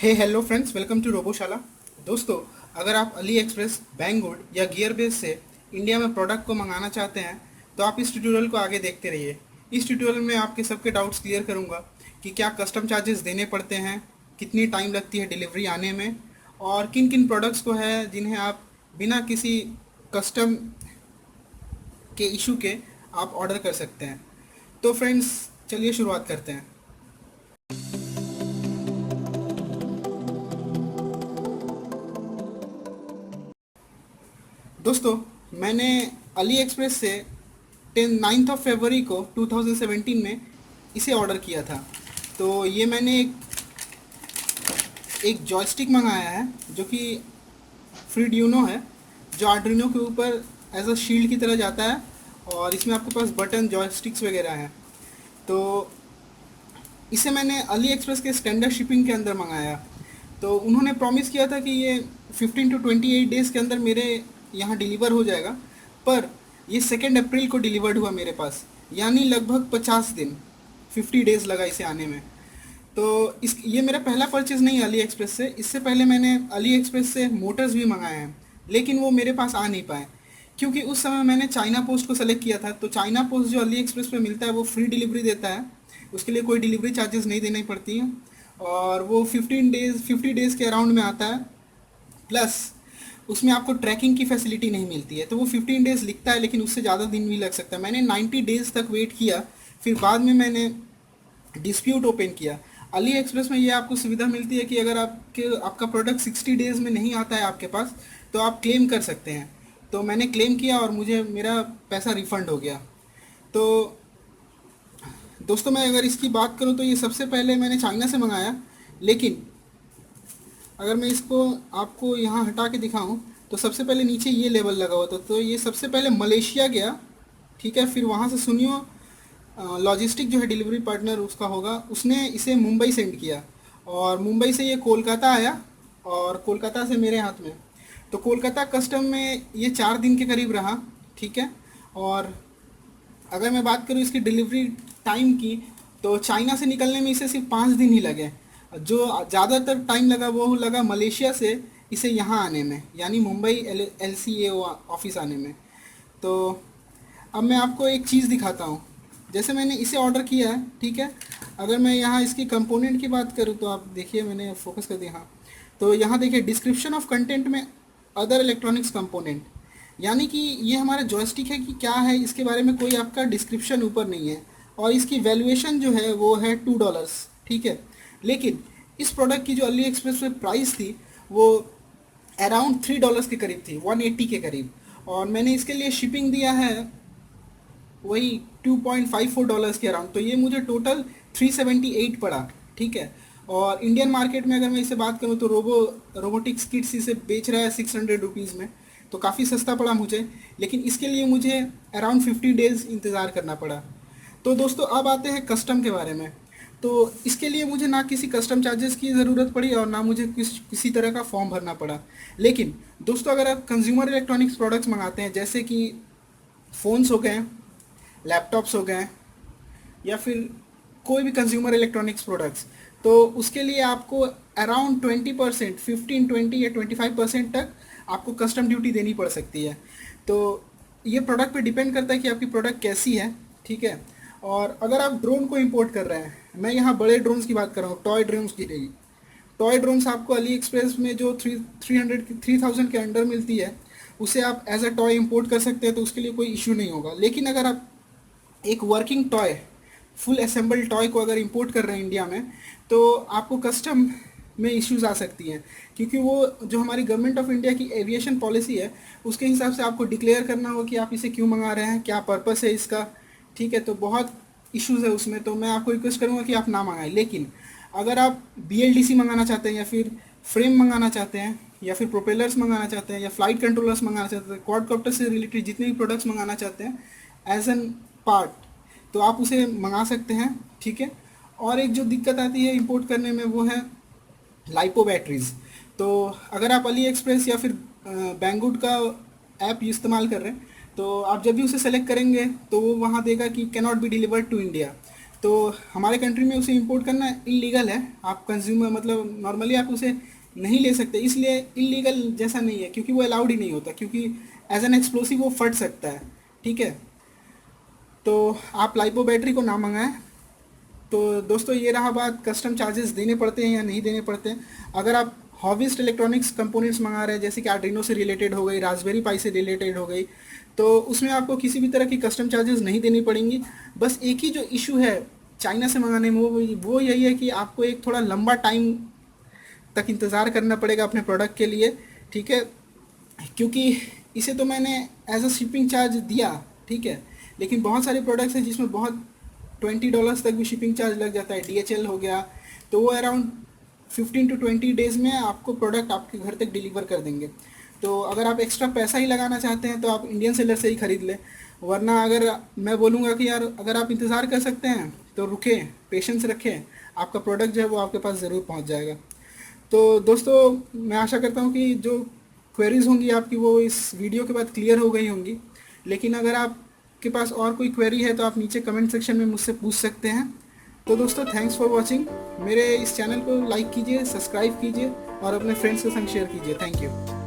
Hey hello friends, welcome to Roboshala. दोस्तों, अगर आप अली एक्सप्रेस, बैंगवुड या गियर बेस से इंडिया में प्रोडक्ट को मंगाना चाहते हैं तो आप इस ट्यूटोरियल को आगे देखते रहिए। इस ट्यूटोरियल में आपके सबके डाउट्स क्लियर करूंगा कि क्या कस्टम चार्जेस देने पड़ते हैं, कितनी टाइम लगती है डिलीवरी आने में, और किन किन प्रोडक्ट्स को है जिन्हें आप बिना किसी कस्टम के इशू के आप ऑर्डर कर सकते हैं। तो फ्रेंड्स, चलिए शुरुआत करते हैं। दोस्तों, मैंने अली एक्सप्रेस से 9 फरवरी को 2017 में इसे ऑर्डर किया था। तो ये मैंने एक जॉयस्टिक मंगाया है जो कि फ्रीड्यूनो है, जो आर्डुइनो के ऊपर एज अ शील्ड की तरह जाता है, और इसमें आपके पास बटन, जॉयस्टिक्स वगैरह हैं। तो इसे मैंने अली एक्सप्रेस के स्टैंडर्ड शिपिंग के अंदर मंगाया। तो उन्होंने प्रॉमिस किया था कि ये 15 to 28 डेज़ के अंदर मेरे यहाँ डिलीवर हो जाएगा, पर ये 2 अप्रैल को डिलीवर्ड हुआ मेरे पास, यानी लगभग 50 दिन, 50 डेज़ लगा इसे आने में। तो इस ये मेरा पहला परचेज़ नहीं है अली एक्सप्रेस से। इससे पहले मैंने अली एक्सप्रेस से मोटर्स भी मंगाए हैं, लेकिन वो मेरे पास आ नहीं पाए क्योंकि उस समय मैंने चाइना पोस्ट को सेलेक्ट किया था। तो चाइना पोस्ट जो अली एक्सप्रेस पे मिलता है वो फ्री डिलीवरी देता है, उसके लिए कोई डिलीवरी चार्जेस नहीं देनी पड़ती हैं, और वो 50 डेज़ के अराउंड में आता है। प्लस उसमें आपको ट्रैकिंग की फैसिलिटी नहीं मिलती है। तो वो 15 डेज़ लिखता है, लेकिन उससे ज़्यादा दिन भी लग सकता है। मैंने 90 डेज़ तक वेट किया, फिर बाद में मैंने डिस्प्यूट ओपन किया। अली एक्सप्रेस में ये आपको सुविधा मिलती है कि अगर आपका प्रोडक्ट 60 डेज़ में नहीं आता है आपके पास, तो आप क्लेम कर सकते हैं। तो मैंने क्लेम किया और मुझे मेरा पैसा रिफ़ंड हो गया। तो दोस्तों, मैं अगर इसकी बात करूं तो ये सबसे पहले मैंने चाइना से मंगाया, लेकिन अगर मैं इसको आपको यहाँ हटा के दिखाऊं तो सबसे पहले नीचे ये लेबल लगा हुआ था। तो ये सबसे पहले मलेशिया गया, ठीक है। फिर वहाँ से सुनियो लॉजिस्टिक जो है डिलीवरी पार्टनर उसका होगा, उसने इसे मुंबई सेंड किया, और मुंबई से ये कोलकाता आया, और कोलकाता से मेरे हाथ में। तो कोलकाता कस्टम में ये 4 दिन के करीब रहा, ठीक है। और अगर मैं बात करूँ इसकी डिलीवरी टाइम की, तो चाइना से निकलने में इसे सिर्फ 5 दिन ही लगे। जो ज़्यादातर टाइम लगा वो लगा मलेशिया से इसे यहाँ आने में, यानी मुंबई LCAO ऑफिस आने में। तो अब मैं आपको एक चीज़ दिखाता हूँ। जैसे मैंने इसे ऑर्डर किया है, ठीक है। अगर मैं यहाँ इसकी कंपोनेंट की बात करूँ तो आप देखिए, मैंने फोकस कर दिया, हाँ। तो यहाँ देखिए डिस्क्रिप्शन ऑफ कंटेंट में अदर इलेक्ट्रॉनिक्स कंपोनेंट, यानी कि ये हमारा जॉयस्टिक है कि क्या है, इसके बारे में कोई आपका डिस्क्रिप्शन ऊपर नहीं है। और इसकी वैल्यूएशन जो है वो है $2, ठीक है। लेकिन इस प्रोडक्ट की जो अली एक्सप्रेस पे प्राइस थी वो अराउंड $3 के करीब थी, 180 के करीब। और मैंने इसके लिए शिपिंग दिया है वही $2.54 के अराउंड। तो ये मुझे टोटल 378 पड़ा, ठीक है। और इंडियन मार्केट में अगर मैं इसे बात करूँ तो रोबोटिक्स किट्स इसे बेच रहा है 600 रुपीज़ में, तो काफ़ी सस्ता पड़ा मुझे। लेकिन इसके लिए मुझे अराउंड 50 डेज़ इंतज़ार करना पड़ा। तो दोस्तों, अब आते हैं कस्टम के बारे में। तो इसके लिए मुझे ना किसी कस्टम चार्जेस की ज़रूरत पड़ी और ना मुझे किसी तरह का फॉर्म भरना पड़ा। लेकिन दोस्तों, अगर आप कंज्यूमर इलेक्ट्रॉनिक्स प्रोडक्ट्स मंगाते हैं, जैसे कि फ़ोन्स हो गए, लैपटॉप्स हो गए, या फिर कोई भी कंज्यूमर इलेक्ट्रॉनिक्स प्रोडक्ट्स, तो उसके लिए आपको अराउंड 20%, 15, 20 या 25% तक आपको कस्टम ड्यूटी देनी पड़ सकती है। तो ये प्रोडक्ट पे डिपेंड करता है कि आपकी प्रोडक्ट कैसी है, ठीक है। और अगर आप ड्रोन को इंपोर्ट कर रहे हैं, मैं यहाँ बड़े ड्रोन्स की बात कर रहा हूँ, टॉय ड्रोन्स की नहीं। टॉय ड्रोन्स आपको अली एक्सप्रेस में जो 300 के अंडर मिलती है, उसे आप एज अ टॉय इंपोर्ट कर सकते हैं, तो उसके लिए कोई इशू नहीं होगा। लेकिन अगर आप एक working toy, full assembled toy को अगर इंपोर्ट कर रहे हैं इंडिया में, तो आपको कस्टम में इश्यूज आ सकती हैं, क्योंकि वो जो हमारी गवर्नमेंट ऑफ इंडिया की एविएशन पॉलिसी है, उसके हिसाब से आपको डिक्लेयर करना होगा कि आप इसे क्यों मंगा रहे हैं, क्या पर्पस है इसका, ठीक है। तो बहुत इश्यूज़ है उसमें, तो मैं आपको रिक्वेस्ट करूँगा कि आप ना मंगाएं। लेकिन अगर आप BLDC मंगाना चाहते हैं, या फिर फ्रेम मंगाना चाहते हैं, या फिर प्रोपेलर्स मंगाना चाहते हैं, या फ्लाइट कंट्रोलर्स मंगाना चाहते हैं, क्वाडकॉप्टर से रिलेटेड जितने भी प्रोडक्ट्स मंगाना चाहते हैं एज एन पार्ट, तो आप उसे मंगा सकते हैं, ठीक है। और एक जो दिक्कत आती है इंपोर्ट करने में वो है लाइपो बैटरीज़। तो अगर आप अली एक्सप्रेस या फिर बैंगवुड का ऐप इस्तेमाल कर रहे हैं, तो आप जब भी उसे सेलेक्ट करेंगे तो वो वहाँ देगा कि cannot be delivered to India. तो हमारे कंट्री में उसे इंपोर्ट करना इलीगल है। आप कंज्यूमर मतलब नॉर्मली आप उसे नहीं ले सकते, इसलिए इलीगल जैसा नहीं है, क्योंकि वो अलाउड ही नहीं होता, क्योंकि एज एन एक्सप्लोसिव वो फट सकता है। ठीक है, तो आप लाइपो बैटरी को ना मंगाएं। तो दोस्तों ये रहा बात, कस्टम चार्जेस देने पड़ते हैं या नहीं देने पड़ते हैं। अगर आप हॉबिस्ट इलेक्ट्रॉनिक्स कंपोनेंट्स मंगा रहे हैं, जैसे कि आर्डिनो से रिलेटेड हो गई, रास्पबेरी पाई से रिलेटेड हो गई, तो उसमें आपको किसी भी तरह की कस्टम चार्जेस नहीं देनी पड़ेंगी। बस एक ही जो इशू है चाइना से मंगाने में, वो यही है कि आपको एक थोड़ा लंबा टाइम तक इंतज़ार करना पड़ेगा अपने प्रोडक्ट के लिए। ठीक है, क्योंकि इसे तो मैंने एज अ शिपिंग चार्ज दिया, ठीक है, लेकिन बहुत सारे प्रोडक्ट्स हैं जिसमें बहुत $20 तक भी शिपिंग चार्ज लग जाता है। DHL हो गया, तो वो अराउंड 15 to 20 डेज़ में आपको प्रोडक्ट आपके घर तक डिलीवर कर देंगे। तो अगर आप एक्स्ट्रा पैसा ही लगाना चाहते हैं तो आप इंडियन सेलर से ही ख़रीद लें, वरना अगर मैं बोलूँगा कि यार अगर आप इंतज़ार कर सकते हैं तो रुकें, पेशेंस रखें, आपका प्रोडक्ट जो है वो आपके पास ज़रूर पहुँच जाएगा। तो दोस्तों मैं आशा करता हूँ कि जो क्वेरीज़ होंगी आपकी वो इस वीडियो के बाद क्लियर हो गई होंगी। लेकिन अगर आपके पास और कोई क्वेरी है तो आप नीचे कमेंट सेक्शन में मुझसे पूछ सकते हैं। तो दोस्तों थैंक्स फॉर वॉचिंग। मेरे इस चैनल को लाइक कीजिए, सब्सक्राइब कीजिए और अपने फ्रेंड्स के संग शेयर कीजिए। Thank you.